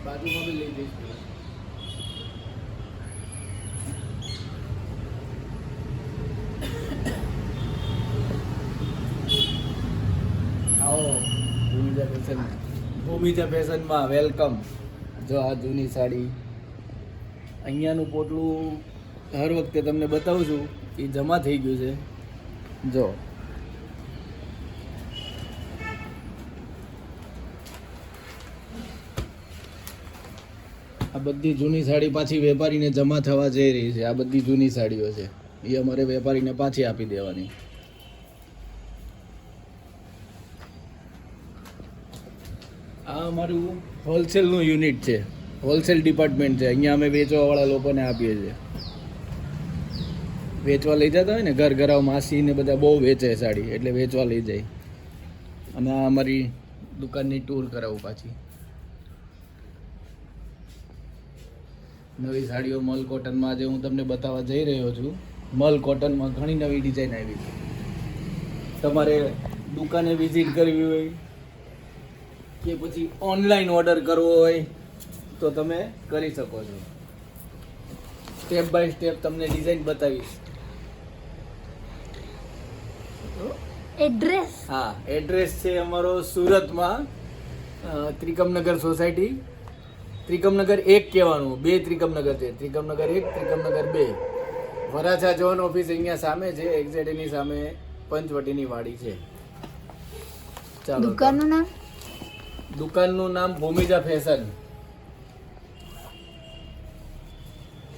બાજુમાં બી લઈ જઈશ. આવો ભૂમિજા ફેશનમાં વેલકમ. જો આ જૂની સાડી, અહીંયાનું પોટલું હર વખતે તમને બતાવું છું, એ જમા થઈ ગયું છે. જો આ બધી જૂની સાડી પાછી વેપારીને જમા થવા જઈ રહી છે. આ બધી જૂની સાડીઓ છે, એ અમારે વેપારીને પાછી આપી દેવાની. આ અમારું હોલસેલનું યુનિટ છે, હોલસેલ ડિપાર્ટમેન્ટ છે. અહીંયા અમે વેચવાવાળા લોકોને આપીએ છીએ. વેચવા લઈ જતા હોય ને, ઘર ઘરાવ માસી ને બધા બહુ વેચે સાડી, એટલે વેચવા લઈ જાય. અને આ અમારી દુકાનની ટૂર કરાવું પાછી. નવી સાડીઓ મલ કોટનમાં આજે હું તમને બતાવવા જઈ રહ્યો છું. મલ કોટનમાં ઘણી નવી ડિઝાઇન આવી છે. તમારે દુકાને વિઝિટ કરવી હોય કે પછી ઓનલાઈન ઓર્ડર કરવો હોય તો તમે કરી શકો છો. સ્ટેપ બાય સ્ટેપ તમને ડિઝાઇન બતાવીશ. એડ્રેસ? હા, એડ્રેસ છે અમારો સુરતમાં, ત્રિકમનગર સોસાયટી. ત્રિકમનગર 1 કહેવાનું, 2 ત્રિકમનગર છે. ત્રિકમનગર 1, ત્રિકમનગર 2. વરાછા જોન ઓફિસ અહીંયા સામે છે, એક્ઝેટની સામે પંચવટીની વાડી છે. ચાલો, દુકાનનું નામ? દુકાનનું નામ ભૂમિજા ફેશન.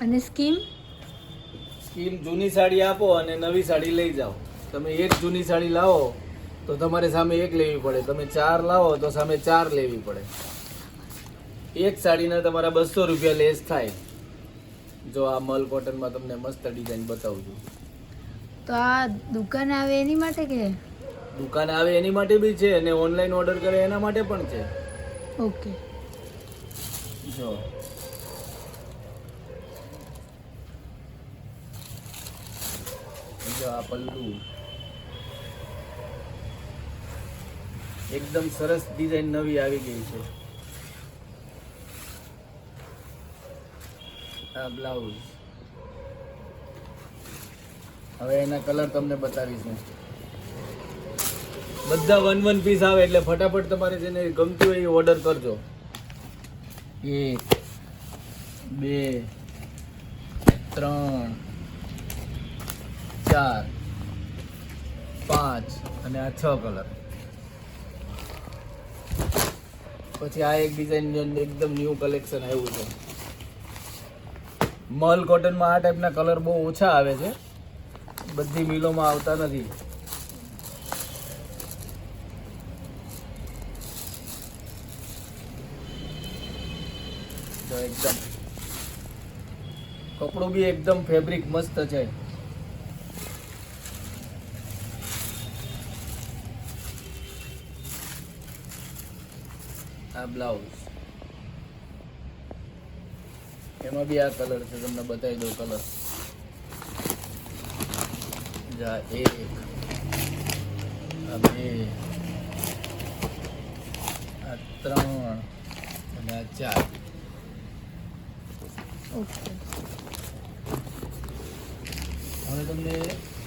અને સ્કીમ? સ્કીમ જૂની સાડી આપો અને નવી સાડી લઈ જાઓ. તમે એક જૂની સાડી લાવો તો તમારે સામે એક લેવી પડે. તમે 4 લાવો તો સામે 4 લેવી પડે. એક સાડીના તમારા 200 રૂપિયા લેસ થાય. જો આ મલ કોટનમાં તમને મસ્ત ડિઝાઇન બતાવું છું. તો આ દુકાન આવે એની માટે કે? દુકાન આવે એની માટે બી છે અને ઓનલાઈન ઓર્ડર કરે એના માટે પણ છે. ઓકે. જો આ પલ્લુ એકદમ સરસ ડિઝાઇન નવી આવી ગઈ છે. આ બ્લાઉઝ. હવે એના કલર તમને બતાવીશ હું. બધા 1 પીસ આવે એટલે ફટાફટ તમારે જેને ગમતું હોય એ ઓર્ડર કરજો. 1 2 3 4 5 અને આ 6 કલર. પછી આ એક ડિઝાઇન એકદમ ન્યૂ કલેક્શન આવ્યું છે. મલ કોટનમાં આ ટાઈપના કલર બહુ ઓછા આવે છે, બધી મિલોમાં આવતા નથી. તો એકદમ કપડું બી એકદમ ફેબ્રિક મસ્ત છે. આ બ્લાઉઝ, એમાં બી આ કલર છે, તમને બતાવી દઉં કલર. જા 1 આ 2 આ 3 અને આ 4. ઓકે. હવે તમને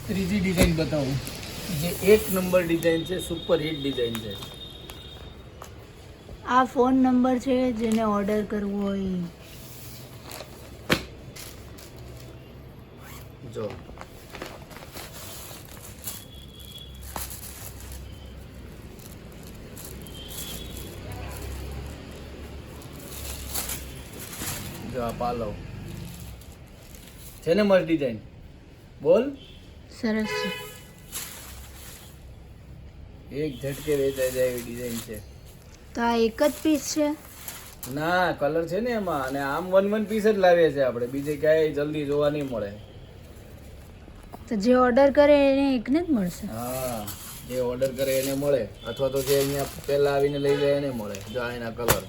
ત્રીજી ડિઝાઇન બતાવું, જે 1 નંબર ડિઝાઇન છે, સુપર હિટ ડિઝાઇન છે. આ ફોન નંબર છે જેને ઓર્ડર કરવો હોય. જો આ પાલવ છે ને મસ્ત ડિઝાઇન. બોલ. સરસ છે. એક ઝટકે વેચાઈ જાય એવી ડિઝાઇન છે. તો આ એક જ પીસ છે? ના, કલર છે ને એમાં. અને આમ 1 પીસ જ લાવીએ છીએ આપણે, બીજે ક્યાંય જલ્દી જોવા નહીં મળે. તો જે ઓર્ડર કરે એને એકને જ મળશે? હા, જે ઓર્ડર કરે એને મળે, અથવા તો જે અહીંયા પહેલા આવીને લઈ જાય એને મળે. જો આ એના colour: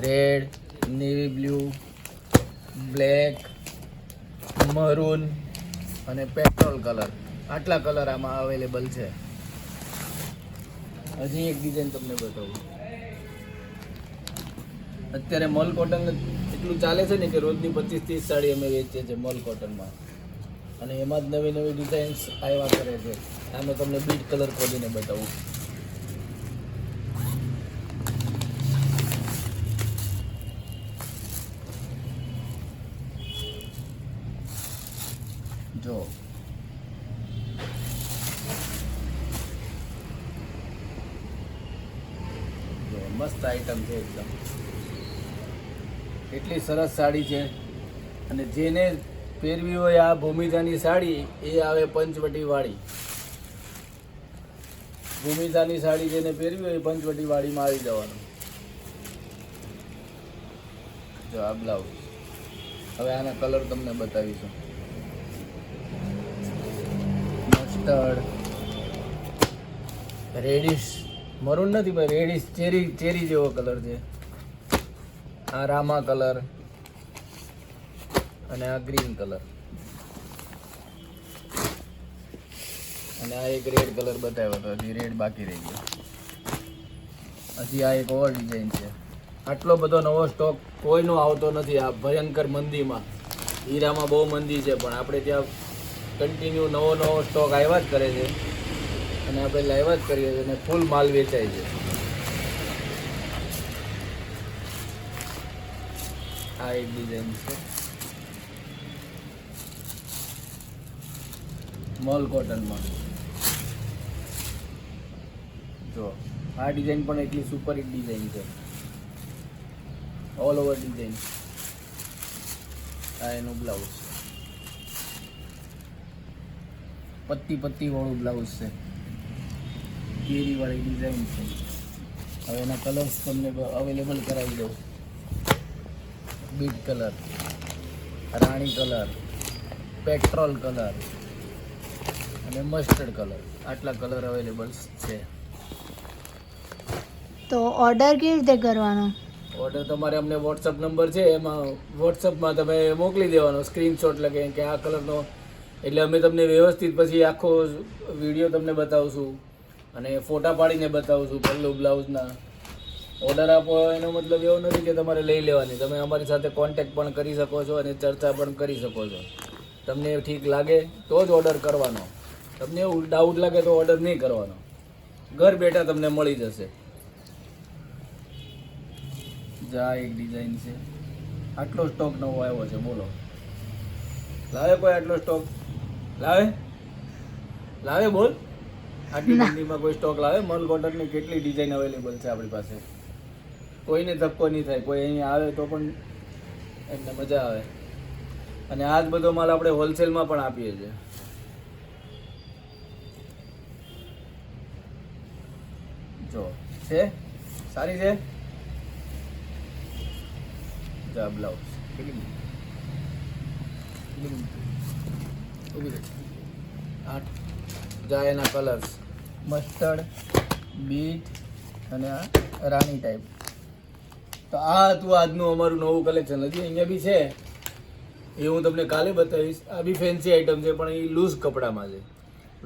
red, navy blue, black, maroon અને પેટ્રોલ કલર. આટલા કલર આમાં અવેલેબલ છે. હજી એક ડિઝાઇન તમને બતાવું. અત્યારે મલ કોટન એટલું ચાલે છે ને કે રોજની 25-30 સાડી અમે વેચીએ છીએ મલ કોટનમાં, અને એમાં જ નવી નવી ડિઝાઇન્સ આવ્યા કરે છે. આમાં તમને બીટ કલર ખોલીને બતાવું. જો મસ્ત આઈટમ છે એકદમ, એટલી સરસ સાડી છે. અને જેને પહેરવી હોય આ ભૂમિજાની સાડી એ આવે પંચવટી વાળી. ભૂમિજાની સાડી જેને પહેરવી હોય પંચવટી વાળીમાં આવી જવાનું. જો આ બ્લાઉઝ. હવે આના કલર તમને બતાવીશું. મસ્ટર્ડ, રેડિશ, મરૂન નથી ભાઈ, રેડિશ ચેરી જેવો કલર છે. આ રામા કલર અને આ ગ્રીન કલર અને આ એક રેડ કલર બતાવ્યો હતો, હજી રેડ બાકી રહી ગયો. હજી આ એક ઓવર ડિઝાઇન છે. આટલો બધો નવો સ્ટોક કોઈનો આવતો નથી આ ભયંકર મંદીમાં. હીરામાં બહુ મંદી છે, પણ આપણે ત્યાં કન્ટિન્યુ નવો સ્ટોક આવ્યા જ કરે છે, અને આપણે લાવ્યા જ કરીએ છીએ, અને ફૂલ માલ વેચાય છે. આ એક ડિઝાઇન છે મોલ કોટનમાં. જો આ ડિઝાઇન પણ એટલી સુપર હિટ ડિઝાઇન છે, ઓલ ઓવર ડિઝાઇન. આ એનું બ્લાઉઝ, પત્તી વાળું બ્લાઉઝ છે, કેરી વાળી ડિઝાઇન છે. હવે એના કલર્સ તમને અવેલેબલ કરાવી દઉં. બીટ કલર, રાણી કલર, પેટ્રોલ કલર અને મસ્ટર્ડ કલર, આટલા કલર અવેલેબલ છે. તો ઓર્ડર કેવી રીતે કરવાનો? ઓર્ડર તમારે અમને વોટ્સઅપ નંબર છે, એમાં વોટ્સઅપમાં તમે મોકલી દેવાનો સ્ક્રીનશોટ લગે કે આ કલરનો, એટલે અમે તમને વ્યવસ્થિત પછી આખો વિડીયો તમને બતાવશું અને ફોટા પાડીને બતાવશું પલ્લુ બ્લાઉઝના. ઓર્ડર આપો એનો મતલબ એવો નથી કે તમારે લઈ લેવાની, તમે અમારી સાથે કોન્ટેક્ટ પણ કરી શકો છો અને ચર્ચા પણ કરી શકો છો. તમને ઠીક લાગે તો જ ઓર્ડર કરવાનો, તમને એવું ડાઉટ લાગે તો ઓર્ડર નહીં કરવાનો. ઘર બેઠા તમને મળી જશે. જા એક ડિઝાઇન છે, આટલો સ્ટોક નવો આવ્યો છે, બોલો લાવે કોઈ આટલો સ્ટોક? લાવે બોલ, આટલી મંદીમાં કોઈ સ્ટોક લાવે? મલ કોટનની કેટલી ડિઝાઇન અવેલેબલ છે આપણી પાસે. કોઈને ધક્કો નહીં થાય, કોઈ અહીંયા આવે તો પણ એમને મજા આવે. અને આ જ બધો માલ આપણે હોલસેલમાં પણ આપીએ છીએ. જો છે, સારી છે. જા બ્લાઉઝ જા એના કલર્સ મસ્ટર્ડ, બીટ અને આ રાણી ટાઈપ. તો આ હતું આજનું અમારું નવું કલેક્શન. હજી અહીંયા બી છે, એ હું તમને કાલે બતાવીશ. આ બી ફેન્સી આઈટમ છે, પણ એ લૂઝ કપડામાં છે.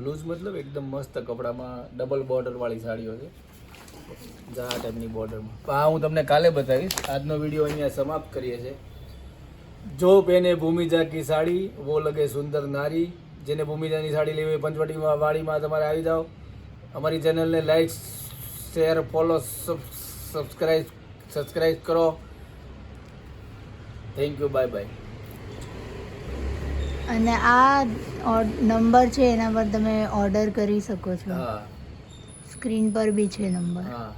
લૂઝ મતલબ એકદમ મસ્ત કપડામાં ડબલ બોર્ડરવાળી સાડીઓ છે. જા આ ટાઈપની બોર્ડરમાં. આ હું તમને કાલે બતાવીશ. આજનો વિડીયો અહીંયા સમાપ્ત કરીએ છીએ. જો પહેને ભૂમિજા કી સાડી વો લગે સુંદર નારી. જેને ભૂમિજાની સાડી લેવી હોય પંચવટી વાડીમાં તમારે આવી જાઓ. અમારી ચેનલને લાઈક, શેર, ફોલો, સબસ્ક્રાઈબ કરો. Thank you, bye bye. અને આ નંબર છે એના પર તમે ઓર્ડર કરી શકો છો. હા, સ્ક્રીન પર બી છે નંબર. હા.